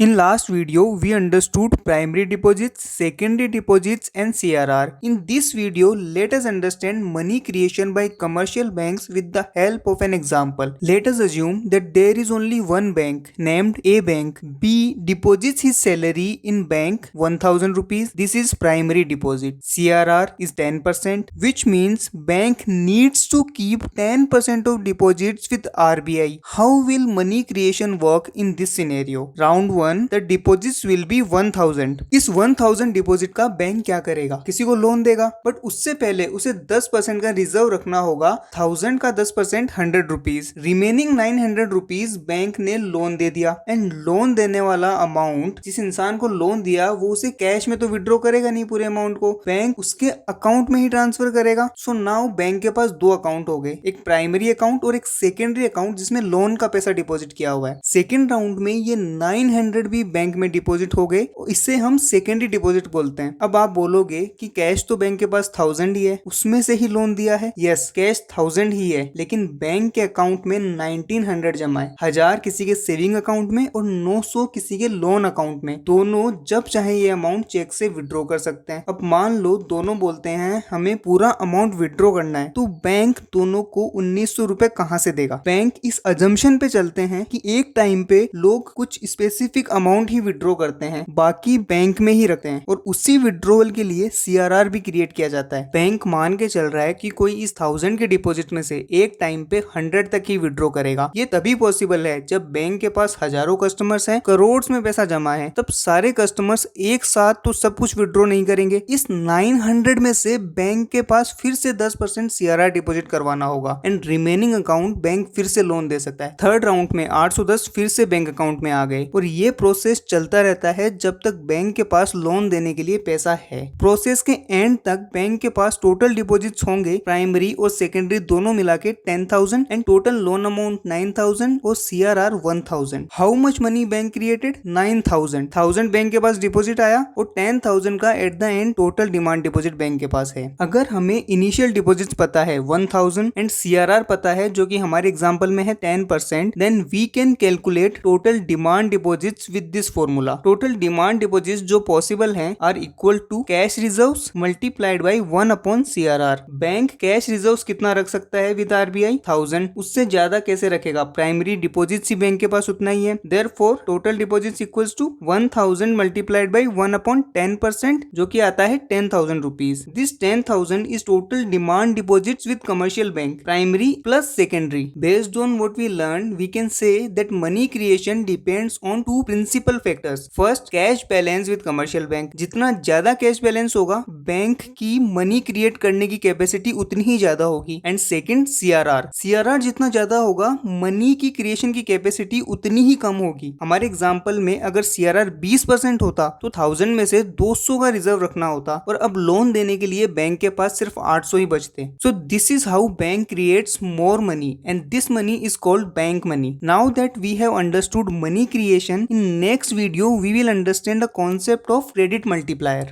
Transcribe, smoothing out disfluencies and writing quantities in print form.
In last video, we understood primary deposits, secondary deposits and CRR. In this video, let us understand money creation by commercial banks with the help of an example. Let us assume that there is only one bank named A bank. B deposits his salary in bank 1000 rupees. This is primary deposit. CRR is 10%, which means bank needs to keep 10% of deposits with RBI. How will money creation work in this scenario? Round 1, the deposits will be 1000। इस 1000 deposit का bank क्या करेगा? किसी को loan देगा, but उससे पहले उसे 10% का रिजर्व रखना होगा। 1000 का 10% 100 रुपीज, रिमेनिंग 900 रुपीज बैंक ने लोन दे दिया। एंड लोन देने वाला अमाउंट, जिस इंसान को लोन दिया वो उसे कैश में तो विड्रॉ करेगा नहीं पूरे अमाउंट को, बैंक उसके अकाउंट में ही ट्रांसफर करेगा। सो नाउ बैंक के पास दो अकाउंट हो गए, एक प्राइमरी अकाउंट और एक सेकेंडरी अकाउंट जिसमें लोन का पैसा डिपॉजिट किया हुआ है। सेकेंड राउंड में ये 900 भी बैंक में डिपॉजिट हो गए, इससे हम सेकेंडरी डिपॉजिट बोलते हैं। अब आप बोलोगे कि कैश तो बैंक के पास 1000 ही है, उसमें से ही लोन दिया है। यस, कैश 1000 ही है, लेकिन बैंक के अकाउंट में 1900 जमा है। 1000 किसी के सेविंग अकाउंट में और 900 किसी के लोन अकाउंट में। दोनों जब चाहे ये अमाउंट चेक से विड्रॉ कर सकते हैं। अब मान लो दोनों बोलते हैं हमें पूरा अमाउंट विड्रॉ करना है, तो बैंक दोनों को 1900 रुपए कहां से देगा? बैंक इस अजम्पशन पे चलते हैं कि एक टाइम पे लोग कुछ स्पेसिफिक अमाउंट ही विड्रॉ करते हैं, बाकी बैंक में ही रखते हैं, और उसी विड्रॉवल के लिए सीआरआर भी क्रिएट किया जाता है। बैंक मान के चल रहा है कि कोई इस 1000 के डिपॉजिट में से एक टाइम पे 100 तक ही विड्रॉ करेगा। ये तभी पॉसिबल है जब बैंक के पास हजारों कस्टमर्स हैं, करोड़ में पैसा जमा है। तब सारे कस्टमर्स एक साथ तो सब कुछ विड्रॉ नहीं करेंगे। इस 900 में से बैंक के पास फिर से 10% सीआरआर डिपॉजिट करवाना होगा, एंड रिमेनिंग अकाउंट बैंक फिर से लोन दे सकता है। थर्ड राउंड में 810 फिर से बैंक अकाउंट में आ गए, और ये प्रोसेस चलता रहता है जब तक बैंक के पास लोन देने के लिए पैसा है। प्रोसेस के एंड तक बैंक के पास टोटल डिपॉजिट्स होंगे, प्राइमरी और सेकेंडरी दोनों मिला के 10,000, एंड टोटल लोन अमाउंट 9,000 और CRR 1000। How much money bank created? 9,000। 1000 bank के पास डिपॉजिट आया और 10,000 का at the end total demand deposit bank के पास है। अगर हमें इनिशियल डिपॉजिट्स पता है 1000 एंड सीआरआर पता है जो कि हमारे एग्जांपल में है 10%, then we can calculate total demand deposits with this formula. Total demand deposits जो पॉसिबल हैं are equal to cash reserves multiplied by 1 upon CRR. Bank cash reserves कितना रख सकता है विद आरबीआई? 1000। उससे ज्यादा कैसे रखेगा? प्राइमरी डिपॉजिट्स ही बैंक के पास उतना ही है। Therefore total deposits equals to 1000 multiplied by 1 upon 10%, जो कि आता है 10,000 rupees. This 10,000 is total demand deposits with commercial bank, primary plus secondary. Based on what we learn, we can say that money creation depends on two principal factors. First, cash balance with commercial bank. जितना ज्यादा cash balance होगा, bank की money create करने की capacity उतनी ही ज्यादा होगी। And second, CRR. CRR जितना ज्यादा होगा, मनी की क्रिएशन की कैपेसिटी उतनी ही कम होगी। हमारे एग्जांपल में अगर सीआरआर 20% होता तो 1000 में से 200 का रिजर्व रखना होता, और अब लोन देने के लिए बैंक के पास सिर्फ 800 ही बचते। So this is how bank creates more money, and this money is called bank money. Now that we have understood money creation, in next video we will understand the concept of credit multiplier.